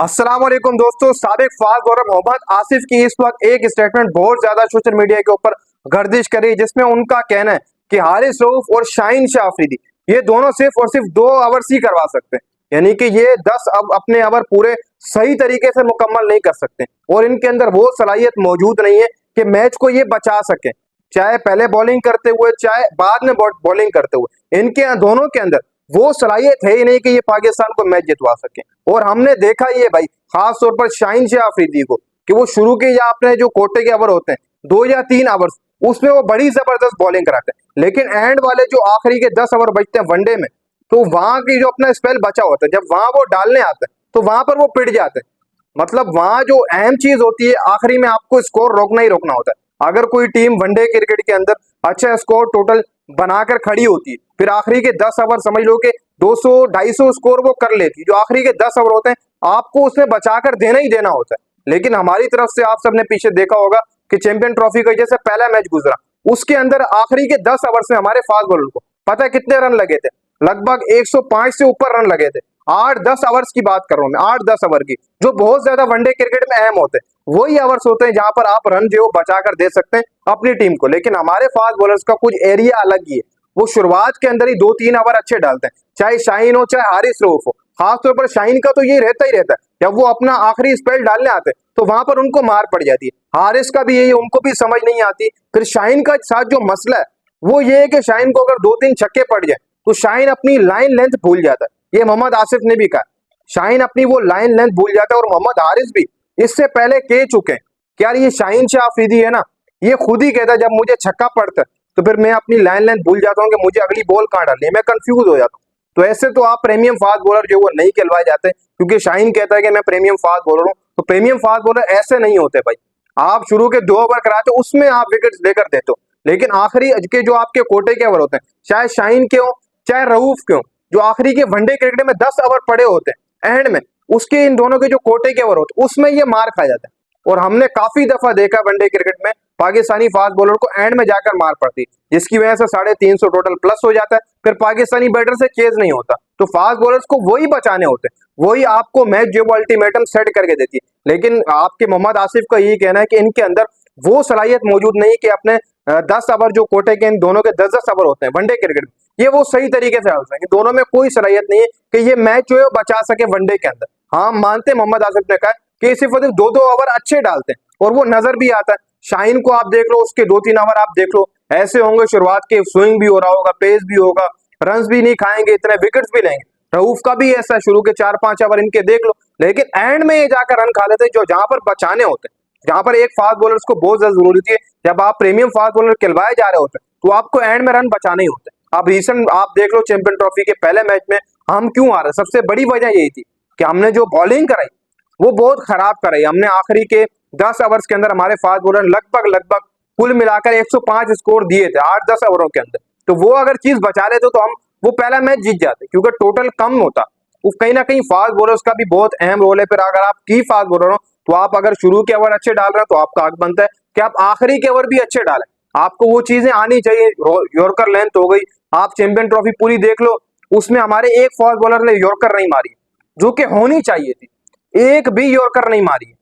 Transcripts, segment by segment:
अस्सलाम वालेकुम दोस्तों। साबिक फास्ट बॉलर मोहम्मद आसिफ की इस वक्त एक स्टेटमेंट बहुत ज्यादा सोशल मीडिया के ऊपर गर्दिश करी, जिसमें उनका कहना है कि हारिस रऊफ और शाहीन शाह अफरीदी ये दोनों सिर्फ और सिर्फ 2 ओवर्स ही करवा सकते हैं, यानी कि ये 10 अब अपने ओवर पूरे सही तरीके से मुकम्मल नहीं कर सकते और इनके अंदर वो सलाहियत मौजूद नहीं है कि मैच को ये बचा सके, चाहे पहले बॉलिंग करते हुए चाहे बाद में बॉलिंग करते हुए। इनके दोनों के अंदर वो सलाहियत है ही नहीं कि ये पाकिस्तान को मैच जितवा सके। और हमने देखा ये भाई खास तौर पर शाहीन शाह अफरीदी को कि वो शुरू के या अपने जो कोटे के ओवर होते हैं 2 या 3 ओवर्स, उसमें वो बड़ी जबरदस्त बॉलिंग कराते हैं, लेकिन एंड वाले जो आखिरी के 10 ओवर बचते हैं वनडे में, तो वहां की जो अपना स्पेल बचा होता है, जब वहां वो डालने आते हैं तो वहां पर वो पिट जाते हैं। मतलब वहां जो अहम चीज होती है आखिरी में आपको स्कोर रोकना ही रोकना होता है। अगर कोई टीम वनडे क्रिकेट के अंदर अच्छा स्कोर टोटल बनाकर खड़ी होती है, फिर आखिरी के 10 ओवर समझ लो कि 200-250 स्कोर वो कर लेती, जो आखिरी के 10 ओवर होते हैं आपको उसमें बचाकर देना ही देना होता है। लेकिन हमारी तरफ से आप सबने पीछे देखा होगा कि चैंपियन ट्रॉफी का जैसे पहला मैच गुजरा, उसके अंदर आखिरी के 10 ओवर में हमारे फास्ट बॉलर को पता है कितने रन लगे थे? लगभग 105 से ऊपर रन लगे थे। 8-10 ओवर्स की बात कर रहा हूं मैं, 8-10 ओवर की, जो बहुत ज्यादा वनडे क्रिकेट में अहम होते हैं। वही ओवर्स होते हैं जहां पर आप रन जो बचाकर दे सकते हैं अपनी टीम को। लेकिन हमारे फास्ट बॉलर्स का कुछ एरिया अलग ही है, वो शुरुआत के अंदर ही 2-3 ओवर अच्छे डालते हैं, चाहे शाहीन हो चाहे हारिस रऊफ हो। खासतौर पर शाहीन का तो ये रहता ही रहता है, जब वो अपना आखिरी स्पेल डालने आते हैं तो वहां पर उनको मार पड़ जाती है। हारिस का भी यही, उनको भी समझ नहीं आती। फिर शाहीन का साथ जो मसला है वो ये है कि शाहीन को अगर 2-3 छक्के पड़ जाए तो शाहीन अपनी लाइन लेंथ भूल जाता है। ये मोहम्मद आसिफ ने भी कहा, शाहीन अपनी वो लाइन लेंथ भूल जाता है। और मोहम्मद हारिस भी इससे पहले कह चुके हैं कि यार ये शाहीन शाह अफरीदी है ना, ये खुद ही कहता है जब मुझे छक्का पड़ता है तो फिर मैं अपनी लाइन लेंथ भूल जाता हूँ कि मुझे अगली बॉल कहाँ डालनी है, मैं कंफ्यूज हो जाता हूँ। तो ऐसे तो आप प्रीमियम फास्ट बॉलर जो वो नहीं कहलवाए जाते, क्योंकि शाहीन कहता है कि मैं प्रीमियम फास्ट बॉलर हूँ। तो प्रीमियम फास्ट बॉलर ऐसे नहीं होते भाई। आप शुरू के 2 ओवर कराते हो उसमें आप विकेट लेकर देते हो, लेकिन आखिरी के जो आपके कोटे के ओवर होते हैं, चाहे शाहीन के हो चाहे रऊफ के हो, जो आखिरी के वनडे क्रिकेट में 10 ओवर पड़े होते हैं एंड में, उसके इन दोनों के जो कोटे के ओवर होते हैं उसमें ये मार खा जाता है। और हमने काफी दफा देखा वनडे क्रिकेट में पाकिस्तानी फास्ट बॉलर को एंड में जाकर मार पड़ती, जिसकी वजह से 350 टोटल प्लस हो जाता है, फिर पाकिस्तानी बैटर से चेज नहीं होता। तो फास्ट बॉलर्स को वही बचाने होते हैं, वही आपको मैच जो वो अल्टीमेटम सेट करके देती है। लेकिन आपके मोहम्मद आसिफ का यही कहना है कि इनके अंदर वो सलाहियत मौजूद नहीं कि अपने 10 ओवर जो कोटे के इन दोनों के 10-10 ओवर होते हैं वनडे क्रिकेट में, ये वो सही तरीके से डाल सके। दोनों में कोई सलाहियत नहीं है कि ये मैच जो है वो बचा सके वनडे के अंदर। हाँ मानते मोहम्मद आसिफ ने कहा कि सिर्फ 2-2 ओवर अच्छे डालते हैं और वो नजर भी आता है। शाहीन को आप देख लो, उसके 2-3 ओवर आप देख लो, ऐसे होंगे शुरुआत के स्विंग भी हो रहा होगा, पेस भी होगा, रन भी नहीं खाएंगे, इतने विकेट्स भी लेंगे। रऊफ का भी ऐसा शुरू के 4-5 ओवर इनके देख लो, लेकिन एंड में ये जाकर रन खा लेते हैं जो जहां पर बचाने होते हैं, जहां पर एक फास्ट बॉलर को बहुत ज्यादा जरूरी थी। जब आप प्रीमियम फास्ट बॉलर खिलवाए जा रहे होते हैं तो आपको एंड में रन बचाने ही होते हैं। अब रिसेंट आप देख लो चैंपियन ट्रॉफी के पहले मैच में हम क्यों आ रहे, सबसे बड़ी वजह यही थी कि हमने जो बॉलिंग कराई वो बहुत खराब कराई। हमने आखिरी के 10 ओवर्स के अंदर हमारे फास्ट बॉलर लगभग कुल मिलाकर 105 स्कोर दिए थे 8-10 ओवरों के अंदर। तो वो अगर चीज बचा लेते तो हम वो पहला मैच जीत जाते, क्योंकि टोटल कम होता। वो कहीं ना कहीं फास्ट बॉलर्स का भी बहुत अहम रोल है। फिर अगर आप की फास्ट बॉलर हो तो आप अगर शुरू के ओवर अच्छे डाल रहे हैं तो आपका हक बनता है कि आप आखिरी के ओवर भी अच्छे डालें। आपको वो चीजें आनी चाहिए। यॉर्कर लेंथ हो गई, आप चैंपियन ट्रॉफी पूरी देख लो, उसमें हमारे एक फास्ट बॉलर ने यॉर्कर नहीं मारी जो कि होनी चाहिए थी, एक भी यॉर्कर नहीं मारी।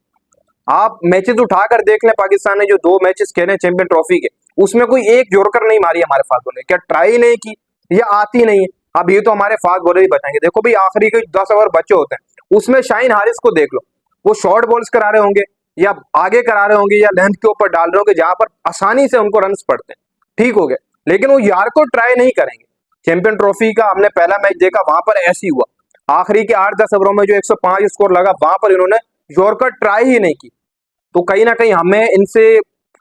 आप मैचेस उठाकर देख लें, पाकिस्तान ने जो 2 मैचेस खेले चैंपियन ट्रॉफी के, उसमें कोई एक यॉर्कर नहीं मारी हमारे फास्ट बॉलर ने। क्या ट्राई नहीं की या आती नहीं है? अब ये तो हमारे फास्ट बॉलर ही बताएंगे। देखो भाई आखिरी के 10 ओवर बचे होते हैं उसमें शाहीन हारिस को देख लो, वो शॉर्ट बॉल्स करा रहे होंगे या आगे करा रहे होंगे या लेंथ के ऊपर डाल रहे होंगे जहां पर आसानी से उनको रन पड़ते हैं, ठीक हो गए, लेकिन वो यार को ट्राई नहीं करेंगे। चैंपियन ट्रॉफी का हमने पहला मैच देखा, वहां पर ऐसे ही हुआ, आखिरी के 8-10 ओवरों में जो 105 स्कोर लगा वहां पर इन्होंने यॉर्कर ट्राई ही नहीं की। तो कहीं ना कहीं हमें इनसे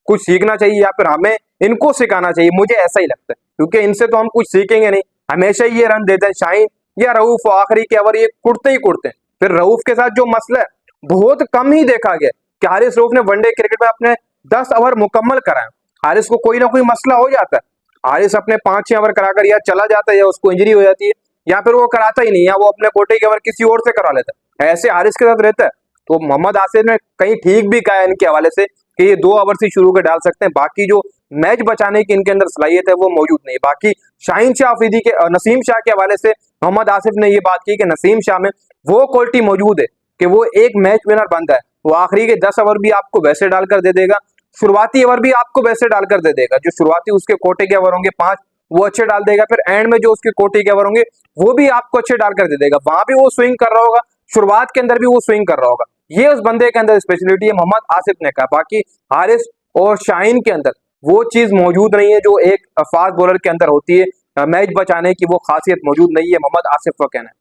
कुछ सीखना चाहिए या फिर हमें इनको सिखाना चाहिए, मुझे ऐसा ही लगता है, क्योंकि इनसे तो हम कुछ सीखेंगे नहीं। हमेशा ही ये रन देते हैं शाहीन या रऊफ, आखिरी के ओवर ये कुड़ते ही कुड़ते हैं। फिर रऊफ के साथ जो मसला है बहुत कम ही देखा गया कि हारिस रऊफ ने वनडे क्रिकेट में अपने 10 ओवर मुकम्मल कराए। हारिस को कोई ना कोई मसला हो जाता है, हारिस अपने 5-6 ओवर कराकर या चला जाता है या उसको इंजरी हो जाती है या फिर वो कराता ही नहीं, या वो अपने कोटे के ओवर किसी और से करा लेता है। ऐसे हारिस के साथ रहता है। तो मोहम्मद आसिफ ने कहीं ठीक भी कहा इनके हवाले से कि ये 2 ओवर ही शुरू के डाल सकते हैं, बाकी जो मैच बचाने की इनके अंदर सलाहियत है वो मौजूद नहीं। बाकी शाहीन शाह अफरीदी के नसीम शाह के हवाले से मोहम्मद आसिफ ने ये बात की कि नसीम शाह में वो क्वालिटी मौजूद है कि वो एक मैच विनर बनता है, वो आखिरी के 10 ओवर भी आपको वैसे डालकर दे देगा, शुरुआती ओवर भी आपको वैसे डालकर दे देगा। जो शुरुआती उसके कोटे के ओवर होंगे 5, वो अच्छे डाल देगा, फिर एंड में जो उसके कोटे के ओवर होंगे वो भी आपको अच्छे डालकर दे देगा। वहां भी वो स्विंग कर रहा होगा, शुरुआत के अंदर भी वो स्विंग कर रहा होगा। ये उस बंदे के अंदर स्पेशलिटी है, मोहम्मद आसिफ ने कहा। बाकी हारिस और शाहीन के अंदर वो चीज मौजूद नहीं है जो एक फास्ट बॉलर के अंदर होती है, मैच बचाने की वो खासियत मौजूद नहीं है, मोहम्मद आसिफ का कहना है।